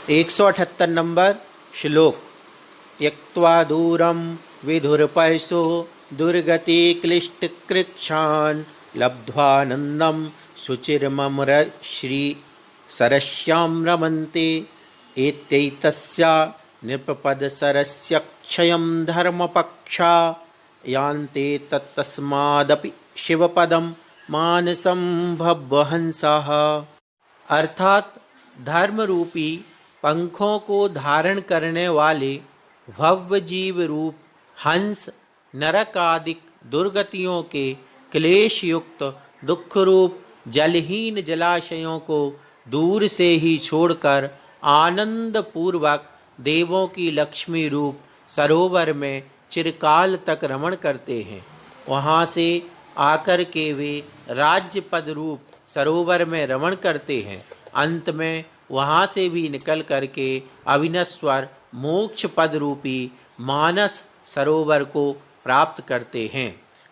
178 number श्लोक। त्यक्त्वा दूरं विधुरपयसो दुर्गति क्लिष्टकृच्छान् लब्ध्वानन्दं शुचिर्मम श्री सरस्यां रमन्ते। एतैतस्या नृपपदसरस्य क्षयं धर्मपक्षा यान्ते तत्तस्मादपि शिवपदं मानसं भवहंसः। अर्थात धर्म रूपी पंखों को धारण करने वाले भव्य जीव रूप हंस नरक आदि दुर्गतियों के क्लेश युक्त दुख रूप जलहीन जलाशयों को दूर से ही छोड़कर आनंद पूर्वक देवों की लक्ष्मी रूप सरोवर में चिरकाल तक रमण करते हैं। वहाँ से आकर के वे राज्य पद रूप सरोवर में रमण करते हैं। अंत में वहाँ से भी निकल करके अविनश्वर मोक्ष पद रूपी मानस सरोवर को प्राप्त करते हैं।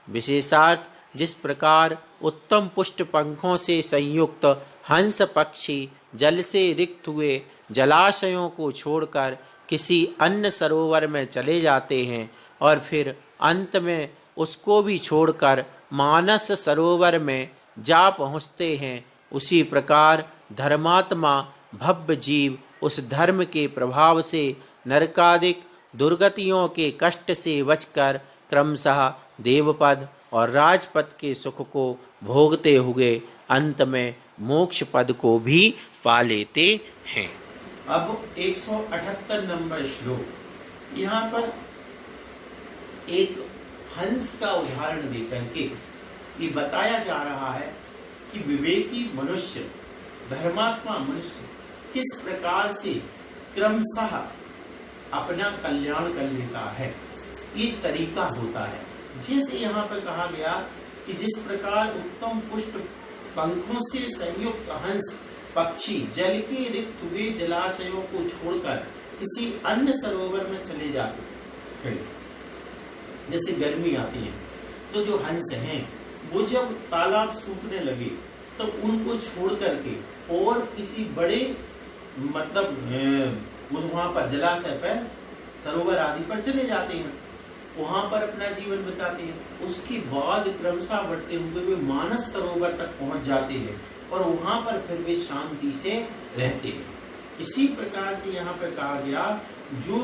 विशेषार्थ, जिस प्रकार उत्तम पुष्ट पंखों से संयुक्त हंस पक्षी जल से रिक्त हुए जलाशयों को छोड़कर किसी अन्य सरोवर में चले जाते हैं और फिर अंत में उसको भी छोड़कर मानस सरोवर में जा पहुँचते हैं, उसी प्रकार धर्मात्मा भव्य जीव उस धर्म के प्रभाव से नरकादिक दुर्गतियों के कष्ट से बचकर क्रमशः देवपद और राजपद के सुख को भोगते हुए अंत में मोक्ष पद को भी पा लेते हैं। अब 178 नंबर श्लोक। यहाँ पर एक हंस का उदाहरण देकर के ये बताया जा रहा है कि विवेकी मनुष्य, धर्मात्मा मनुष्य किस प्रकार से क्रमशः अपना कल्याण कर लेता है, ये तरीका होता है। जैसे यहाँ पर कहा गया कि जिस प्रकार उत्तम पुष्ट पंखों से संयुक्त हंस पक्षी जल के रिक्त हुए जलाशयों को छोड़कर किसी अन्य सरोवर में चले जाते हैं। जैसे गर्मी आती है तो जो हंस हैं वो जब तालाब सूखने लगे तो उनको छोड़ करके और किसी बड़े वहाँ पर जलाशय पर सरोवर आदि पर चले जाते हैं, वहां पर अपना जीवन बिताते हैं। उसके बाद क्रमशः बढ़ते हुए वे मानस सरोवर तक पहुंच जाते हैं और वहां पर फिर वे शांति से रहते हैं। इसी प्रकार से यहाँ पर कहा गया, जो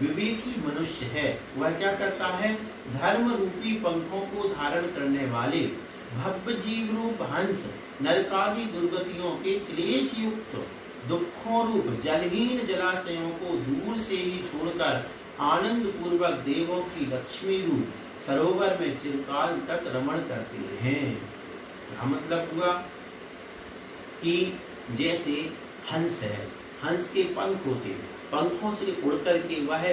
विवेकी मनुष्य है वह क्या करता है, धर्म रूपी पंखों को धारण करने वाले भव्य जीव रूप हंस नरकादि दुर्गतियों के क्लेश युक्त दुखों रूप जलहीन जलाशयों को दूर से ही छोड़कर आनंद पूर्वक देवों की लक्ष्मी रूप सरोवर में चिरकाल तक रमण करते हैं। क्या मतलब हुआ कि जैसे हंस है, हंस के पंख होते हैं, पंखों से उड़ करके वह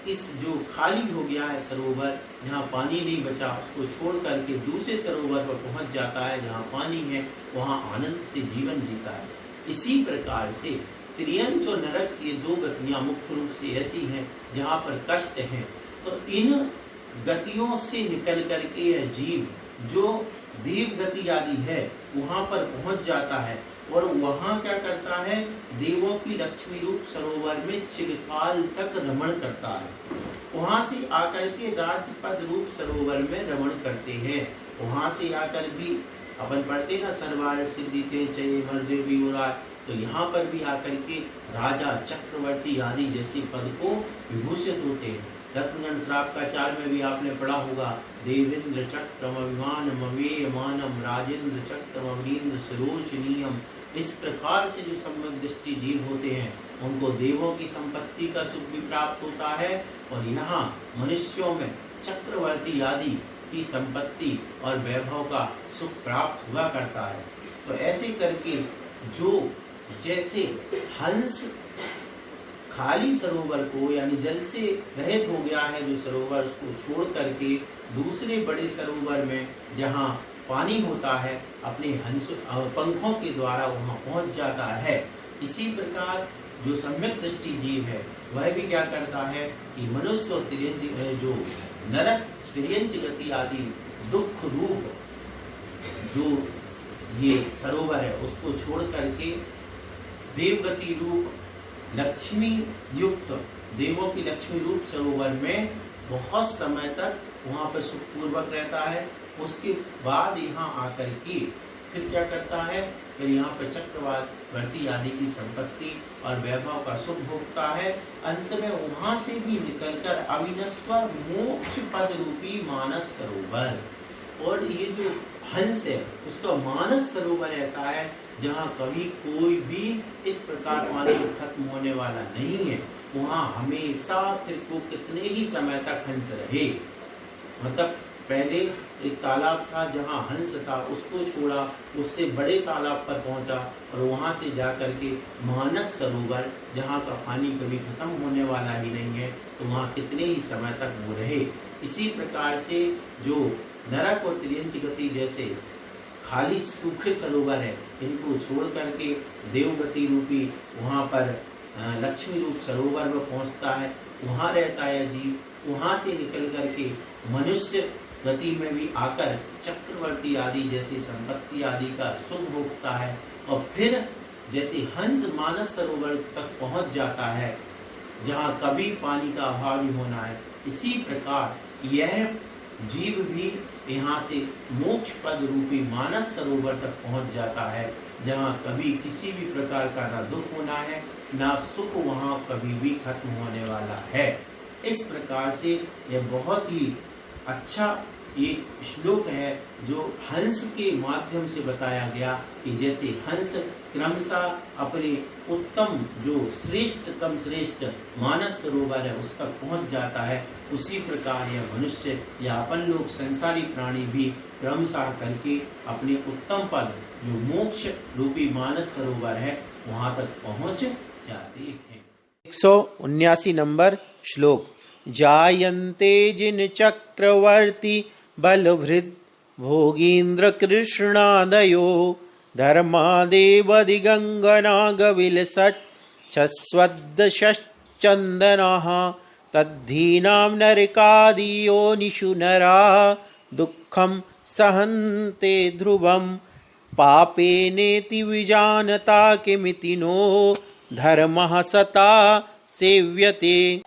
इस जो खाली हो गया है सरोवर, जहाँ पानी नहीं बचा, उसको छोड़ करके दूसरे सरोवर पर पहुंच जाता है जहाँ पानी है, वहाँ आनंद से जीवन जीता है। इसी प्रकार से त्रियंच और नरक ये दो गतियां मुख्य रूप से ऐसी हैं जहाँ पर कष्ट है, तो इन गतियों से निकल करके यह जीव जो देव गति आदि है वहाँ पर पहुँच जाता है और वहाँ क्या करता है, देवों की लक्ष्मी रूप सरोवर में चिरकाल तक रमण करता है। वहाँ से आकर के राजपद रूप सरोवर में रमण करते हैं। वहाँ से आकर भी अपन पढ़ते ना, सर्वार सिद्धि ते चये मर्दे भी उड़ा, तो यहाँ पर भी आकर के राजा चक्रवर्ती आदि जैसे पद को विभूषित होते हैं। रत्नगण श्राप का चार में भी आपने पढ़ा होगा, देवेंद्र चक्रम अभिमान मवेय मानम राजेंद्र चक्रम अमरीन्द्र सरोचनीयम। इस प्रकार से जो सम्यक दृष्टि जीव होते हैं उनको देवों की संपत्ति का सुख भी प्राप्त होता है और यहाँ मनुष्यों में चक्रवर्ती आदि की संपत्ति और वैभव का सुख प्राप्त हुआ करता है। तो ऐसे करके जो जैसे हंस खाली सरोवर को यानी जल से रहित हो गया है जो सरोवर, उसको छोड़ करके दूसरे बड़े सरोवर में जहाँ पानी होता है अपने हंस पंखों के द्वारा वहाँ पहुँच जाता है। इसी प्रकार जो सम्यक दृष्टि जीव है वह भी क्या करता है कि मनुष्य और तिर्यंच जो नरक तिर्यंच गति आदि दुख रूप जो ये सरोवर है उसको छोड़ करके देवगति रूप लक्ष्मी युक्त देवों की लक्ष्मी रूप सरोवर में बहुत समय तक वहाँ पर सुखपूर्वक रहता है। उसके बाद यहाँ आकर के फिर क्या करता है, फिर यहाँ पर चक्रवर्ती आदि की संपत्ति और वैभव का सुख भोगता है। अंत में वहाँ से भी निकलकर अविनश्वर मोक्ष पद रूपी मानस सरोवर, और ये जो हंस है उसका मानस सरोवर ऐसा है जहाँ कभी कोई भी इस प्रकार पानी खत्म होने वाला नहीं है। वहाँ हमेशा फिर को कितने ही समय तक हंस रहे। मतलब पहले एक तालाब था जहाँ हंस था, उसको छोड़ा, उससे बड़े तालाब पर पहुँचा और वहाँ से जा कर के मानस सरोवर जहाँ का पानी कभी खत्म होने वाला ही नहीं है, तो वहाँ कितने ही समय तक वो रहे। इसी प्रकार से जो नरक और त्रियंच गति जैसे खाली सूखे सरोवर है, इनको छोड़ करके देवगति रूपी वहाँ पर लक्ष्मी रूप सरोवर में पहुँचता है, वहाँ रहता है जीव। वहाँ से निकल करके मनुष्य गति में भी आकर चक्रवर्ती आदि जैसी संपत्ति आदि का सुख भोगता है, और फिर जैसे हंस मानस सरोवर तक पहुँच जाता है जहाँ कभी पानी का अभाव नहीं होना है, इसी प्रकार यह जीव भी यहाँ से मोक्ष पद रूपी मानस सरोवर तक पहुँच जाता है जहाँ कभी किसी भी प्रकार का ना दुख होना है ना सुख वहाँ कभी भी खत्म होने वाला है। इस प्रकार से यह बहुत ही अच्छा एक श्लोक है जो हंस के माध्यम से बताया गया कि जैसे हंस क्रमशः अपने उत्तम जो श्रेष्ठतम श्रेष्ठ मानस सरोवर है उस तक पहुंच जाता है, उसी प्रकार यह मनुष्य या अपन लोग संसारी प्राणी भी क्रमशः करके अपने उत्तम पद जो मोक्ष रूपी मानस सरोवर है वहां तक पहुंच जाते हैं। 179 नंबर श्लोक। जायन्ते जिन चक्रवर्ती बलभृद् भोगीन्द्र कृष्णादयो धर्मादेवदिगङ्गनागविलसच्छस्वद्दशश्चन्दनाः तद्धीनां नरकादियोनिषु नरा दुःखं सहन्ते ध्रुवं पापेनेति विजानता किमिति नो धर्मः सता सेव्यते।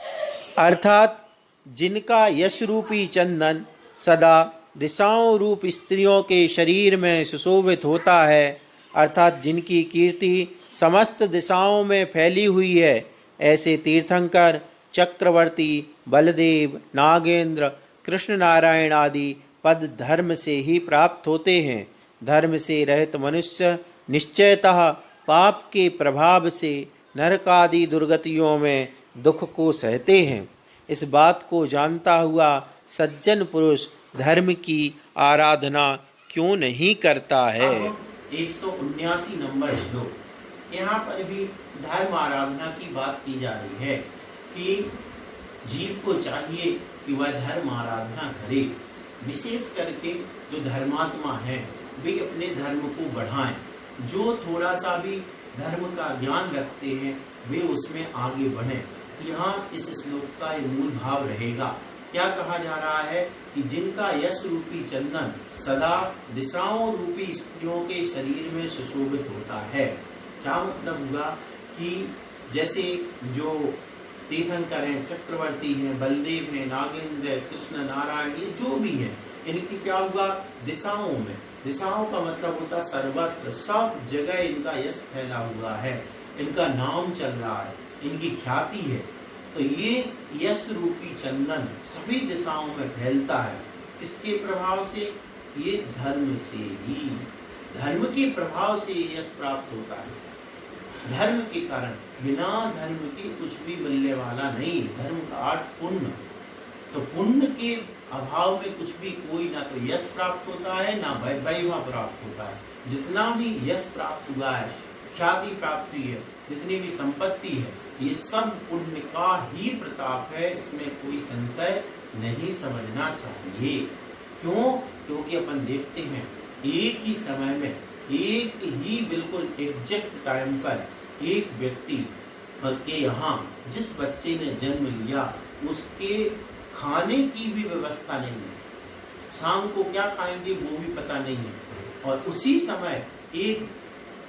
अर्थात जिनका यश रूपी चंदन सदा दिशाओं रूप स्त्रियों के शरीर में सुशोभित होता है, अर्थात जिनकी कीर्ति समस्त दिशाओं में फैली हुई है, ऐसे तीर्थंकर चक्रवर्ती बलदेव नागेंद्र कृष्ण नारायण आदि पद धर्म से ही प्राप्त होते हैं। धर्म से रहित मनुष्य निश्चयतः पाप के प्रभाव से नरकादि दुर्गतियों में दुख को सहते हैं। इस बात को जानता हुआ सज्जन पुरुष धर्म की आराधना क्यों नहीं करता है। 179 नंबर श्लोक। यहाँ पर भी धर्म आराधना की बात की जा रही है कि जीव को चाहिए कि वह धर्म आराधना करे। विशेष करके जो धर्मात्मा है वे अपने धर्म को बढ़ाएं। जो थोड़ा सा भी धर्म का ज्ञान रखते हैं वे उसमें आगे बढ़ें। यहाँ इस श्लोक का ये मूल भाव रहेगा। क्या कहा जा रहा है कि जिनका यश रूपी चंदन सदा दिशाओं रूपी स्त्रियों के शरीर में सुशोभित होता है। क्या मतलब हुआ कि जैसे जो तीर्थंकर हैं, चक्रवर्ती हैं, बलदेव हैं, नागेंद्र, कृष्ण नारायण, ये जो भी हैं, इनकी क्या हुआ दिशाओं में, दिशाओं का मतलब होता सर्वत्र, सब जगह इनका यश फैला हुआ है, इनका नाम चल रहा है, इनकी ख्याति है। तो ये यश रूपी चंदन सभी दिशाओं में फैलता है। किसके प्रभाव से? ये धर्म से ही, धर्म के प्रभाव से यश प्राप्त होता है। धर्म के कारण, बिना धर्म के कुछ भी मिलने वाला नहीं। धर्म का अर्थ पुण्य, तो पुण्य के अभाव में कुछ भी कोई ना तो यश प्राप्त होता है ना वैभव प्राप्त होता है। जितना भी यश प्राप्त हुआ है, ख्याति प्राप्त हुई है, जितनी भी संपत्ति है, ये सब पुण्य का ही प्रताप है, इसमें कोई संशय नहीं समझना चाहिए। क्यों? क्योंकि अपन देखते हैं एक ही समय में, एक ही बिल्कुल एग्जैक्ट टाइम पर एक व्यक्ति के यहाँ जिस बच्चे ने जन्म लिया उसके खाने की भी व्यवस्था नहीं है, शाम को क्या खाएंगे वो भी पता नहीं है, और उसी समय एक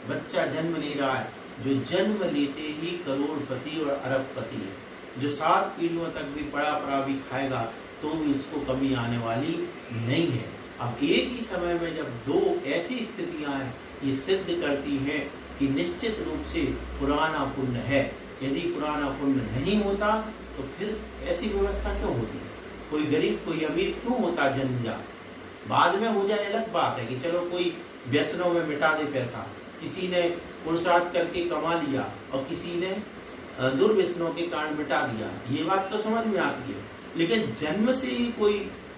बच्चा जन्म ले रहा है जो जन्म लेते ही करोड़पति और अरबपति है, जो 7 पीढ़ियों तक भी पड़ा पड़ा भी खाएगा तो भी उसको कमी आने वाली नहीं है। अब एक ही समय में जब 2 ऐसी स्थितियां हैं, ये सिद्ध करती हैं कि निश्चित रूप से पुराना पुण्य है। यदि पुराना पुण्य नहीं होता तो फिर ऐसी व्यवस्था क्यों होती? कोई गरीब कोई अमीर क्यों होता जन्मजात? बाद में हो जाए अलग बात है कि चलो कोई व्यसनों में मिटा दे पैसा, किसी ने पुरुषार्थ करके कमा लिया और किसी ने दुर्व्यसनों के कारण मिटा दिया, ये बात तो समझ में आती है। लेकिन जन्म से ही कोई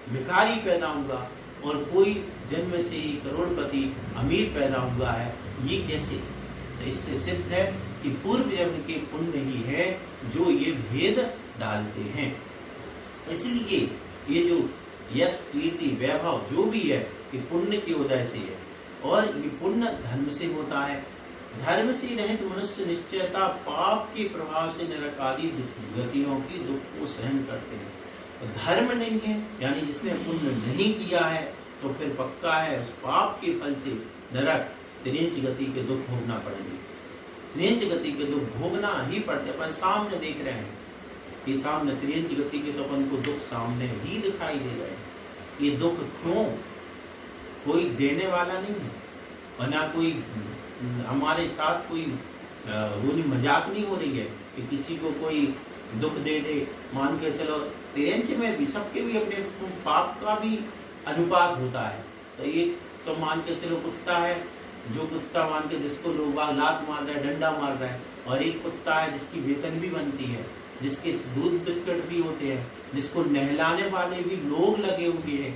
भिखारी पैदा हुआ और कोई जन्म से ही करोड़पति अमीर पैदा हुआ है, ये कैसे? तो इससे सिद्ध है कि पूर्व जन्म के पुण्य ही है जो ये भेद डालते हैं। इसलिए ये जो यश कीर्ति वैभव जो भी है ये पुण्य के उदय से है, और ये पुण्य धर्म से होता है। धर्म से रहित मनुष्य निश्चयता पाप के प्रभाव से नरक आदि गतियों की दुख को सहन करते हैं। तो धर्म नहीं है, यानी जिसने पुण्य नहीं किया है तो फिर पक्का है उस पाप के फल से नरक त्रिंच गति के दुख भोगना पड़ेंगे। त्रिंच गति के दुख भोगना ही पड़ते। अपन सामने देख रहे हैं कि सामने त्रिंच गति के तो अपन को दुख सामने ही दिखाई दे रहे हैं। ये दुख क्यों? कोई देने वाला नहीं है और ना कोई हमारे साथ कोई वो नहीं, मजाक नहीं हो रही है कि किसी को कोई दुख दे दे। मान के चलो त्रिंच में भी सबके भी अपने पाप का भी अनुपात होता है। तो एक तो मान के चलो कुत्ता है, जो कुत्ता मान के जिसको लोग लात मार रहा है, डंडा मार रहा है, और एक कुत्ता है जिसकी वेतन भी बनती है, जिसके दूध बिस्किट भी होते हैं, जिसको नहलाने वाले भी लोग लगे हुए हैं,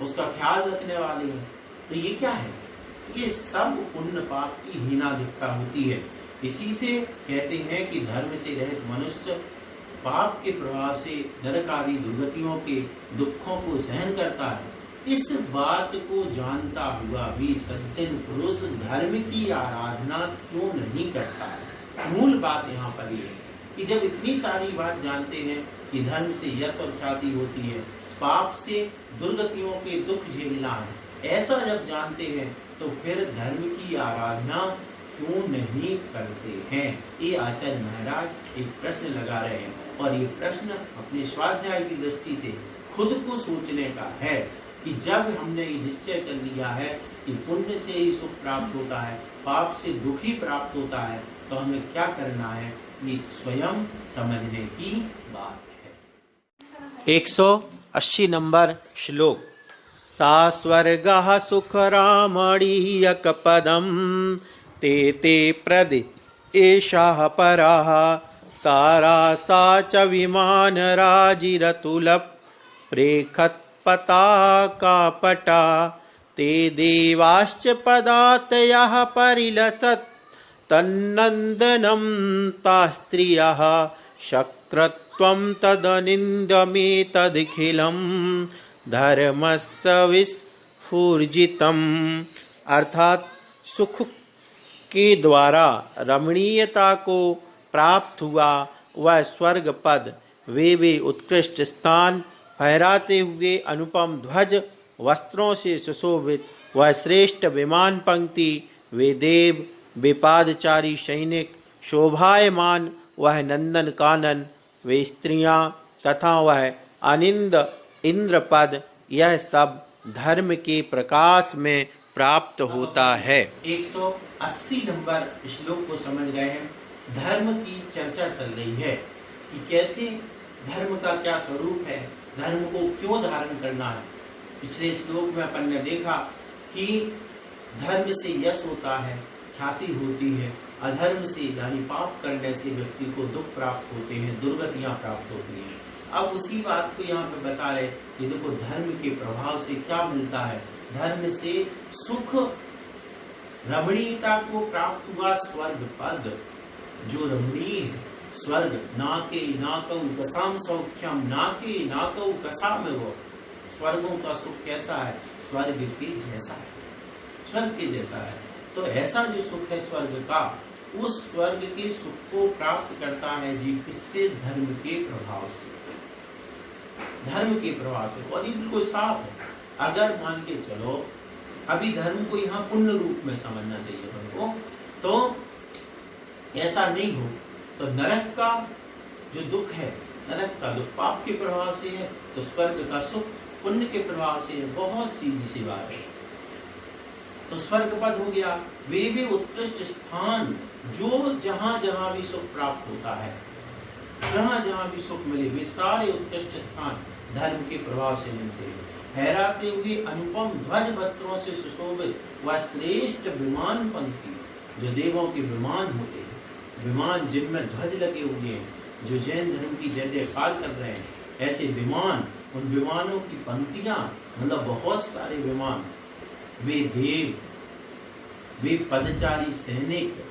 उसका ख्याल रखने वाले हैं। तो ये क्या है? ये सब पुण्य पाप की हीनाधिकता होती है। इसी से कहते हैं कि धर्म से रहित मनुष्य पाप के प्रभाव से नरक आदि दुर्गतियों के दुखों को सहन करता है। इस बात को जानता हुआ भी सज्जन पुरुष धर्म की आराधना क्यों नहीं करता है? मूल बात यहाँ पर ये है कि जब इतनी सारी बात जानते हैं कि धर्म से यश और ख्याति होती है, पाप से दुर्गतियों के दुख झेलना है, ऐसा जब जानते हैं तो फिर धर्म की आराधना क्यों नहीं करते हैं? ये आचार्य महाराज एक प्रश्न लगा रहे हैं, और ये प्रश्न अपने स्वाध्याय की दृष्टि से खुद को सोचने का है कि जब हमने ये निश्चय कर लिया है कि पुण्य से ही सुख प्राप्त होता है, पाप से दुख ही प्राप्त होता है, तो हमें क्या करना है ये स्वयं समझने की बात है। 180 नंबर श्लोक। सा स्वर्गः सुखरामणीयक पदम ते ते प्रदि एषः पराः सारा सा च विमान राजिरतुल प्रेखत पताकापटा ते देवाश्च पदातयः परिलसत् तन्नन्दनं तास्त्रियः शक्रत्वं तदनिन्दमेतदखिलं धर्मस्य विस्फुर्जितम्। अर्थात सुख के द्वारा रमणीयता को प्राप्त हुआ वह स्वर्ग पद, वे उत्कृष्ट स्थान, फहराते हुए अनुपम ध्वज, वस्त्रों से सुशोभित वह श्रेष्ठ विमान पंक्ति, वे देव, वे पादचारी सैनिक, शोभायमान वह नंदन कानन, वे स्त्रियां तथा वह अनिंद इंद्र पद, यह सब धर्म के प्रकाश में प्राप्त होता है। 180 नंबर श्लोक को समझ रहे हैं। धर्म की चर्चा चल रही है कि कैसे धर्म का क्या स्वरूप है, धर्म को क्यों धारण करना है। पिछले श्लोक में अपन ने देखा कि धर्म से यश होता है, ख्याति होती है, अधर्म से यानी पाप करने से व्यक्ति को दुख प्राप्त होते हैं, दुर्गतियां प्राप्त होती हैं। अब उसी बात को यहाँ पे बता रहे कि देखो धर्म के प्रभाव से क्या मिलता है। धर्म से सुख रमणीयता को प्राप्त हुआ स्वर्ग पद, जो रमणीय स्वर्ग, नाके नाकौ कसाम सौख्यम, नाके नाकौ कसाम, वो स्वर्गों का सुख कैसा है? स्वर्ग के जैसा है, स्वर्ग के जैसा है। तो ऐसा जो सुख है स्वर्ग का, उस स्वर्ग के सुख को प्राप्त करता है जीव किससे? धर्म के प्रभाव से, धर्म के प्रभाव से। और ये बिल्कुल साफ है। अगर मान के चलो अभी धर्म को यहाँ पुण्य रूप में समझना चाहिए हमको, तो ऐसा नहीं हो तो नरक का जो दुख है, नरक का दुख पाप के प्रभाव से है, तो स्वर्ग का सुख पुण्य के प्रभाव से है। बहुत सीधी सी बात है। तो स्वर्ग पद हो गया, वे भी उत्कृष्ट स्थान जो जहां जहां भी सुख प्राप्त होता है, जहां जहां भी सुख मिले, वे सारे उत्कृष्ट स्थान धर्म के प्रभाव से मिलते हैं। फहराते हुए अनुपम ध्वज वस्त्रों से सुशोभित व श्रेष्ठ विमान पंक्ति, जो देवों के विमान होते हैं, विमान जिनमें ध्वज लगे हुए हैं, जो जैन धर्म की जय जयकार कर रहे हैं, ऐसे विमान, उन विमानों की पंक्तियां, मतलब बहुत सारे विमान, वे देव, वे पदचारी सैनिक,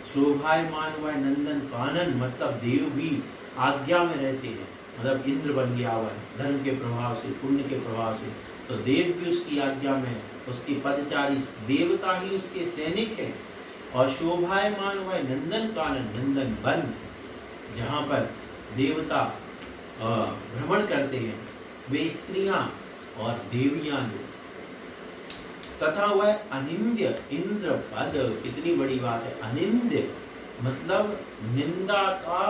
शोभायमान व नंदन कानन, मतलब देव भी आज्ञा में रहते हैं, मतलब इंद्र बन गया हुआ है धर्म के प्रभाव से, पुण्य के प्रभाव से, तो देव भी उसकी आज्ञा में है, उसके पदचारी देवता ही उसके सैनिक हैं। और शोभायमान व नंदन कानन, नंदन वन, जहाँ पर देवता भ्रमण करते हैं, वे स्त्रियां और देवियां जो, तथा वह अनिंद्य इंद्र पद, कितनी बड़ी बात है, अनिंद्य मतलब निंदा का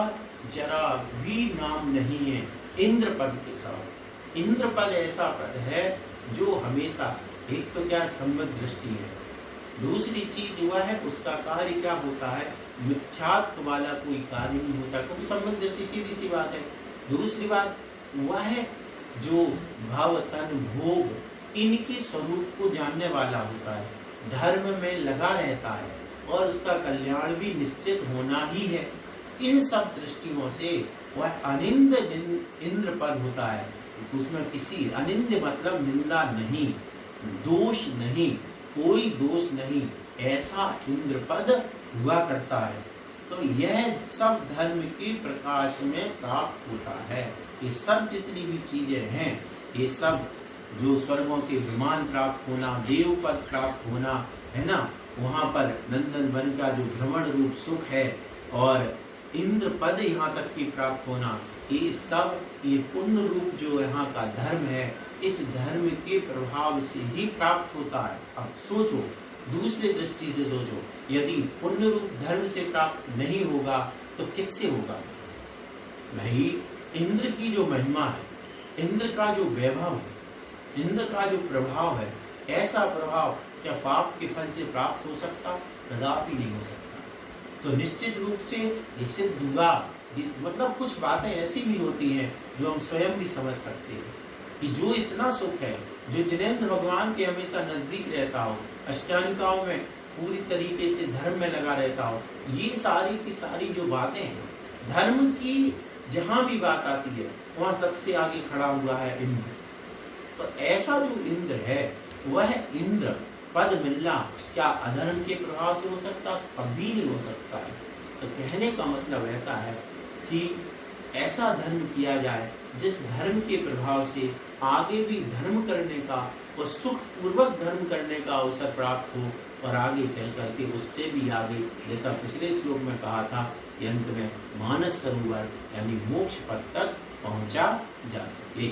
जरा भी नाम नहीं है इंद्र पद के साथ। इंद्र पद ऐसा पद है जो हमेशा, एक तो क्या सम्यक दृष्टि है, दूसरी चीज वह है उसका कार्य क्या होता है, मिथ्यात्व वाला कोई कार्य नहीं होता, क्योंकि सम्यक दृष्टि सीधी सी बात है। दूसरी बात वह है जो भाव तन भोग इनके स्वरूप को जानने वाला होता है, धर्म में लगा रहता है और उसका कल्याण भी निश्चित होना ही है। इन सब दृष्टियों से वह अनिंद इंद्र पद होता है। उसमें किसी अनिंद मतलब निंदा नहीं, दोष नहीं, कोई दोष नहीं, ऐसा इंद्र पद हुआ करता है। तो यह सब धर्म के प्रकाश में प्राप्त होता है। ये सब जितनी भी चीजें हैं, ये सब जो स्वर्गों के विमान प्राप्त होना, देव पद प्राप्त होना है ना, वहाँ पर नंदन वन का जो भ्रमण रूप सुख है और इंद्र पद यहाँ तक की प्राप्त होना, ये सब ये पुण्य रूप जो यहाँ का धर्म है, इस धर्म के प्रभाव से ही प्राप्त होता है। अब सोचो, दूसरे दृष्टि से सोचो, यदि पुण्य रूप धर्म से प्राप्त नहीं होगा तो किससे होगा? नहीं, इंद्र की जो महिमा है, इंद्र का जो वैभव है, इंद्र का जो प्रभाव है, ऐसा प्रभाव क्या पाप के फल से प्राप्त हो सकता? कदापि नहीं हो सकता। तो निश्चित रूप से ये सिद्ध हुआ, मतलब कुछ बातें ऐसी भी होती हैं जो हम स्वयं भी समझ सकते हैं कि जो इतना सुख है, जो जिनेंद्र भगवान के हमेशा नजदीक रहता हो, अष्टांगिकाओं में पूरी तरीके से धर्म में लगा रहता हो, ये सारी की सारी जो बातें हैं, धर्म की जहां भी बात आती है वहां सबसे आगे खड़ा हुआ है इंद्र। तो ऐसा जो इंद्र है, वह इंद्र पद मिलना क्या अधर्म के प्रभाव से हो सकता? कभी नहीं हो सकता है। तो कहने का मतलब ऐसा है कि ऐसा धर्म किया जाए जिस धर्म के प्रभाव से आगे भी धर्म करने का और सुख पूर्वक धर्म करने का अवसर प्राप्त हो, और आगे चल करके उससे भी आगे, जैसा पिछले श्लोक में कहा था, अंत में मानस सरोवर यानी मोक्ष पद तक पहुंचा जा सके।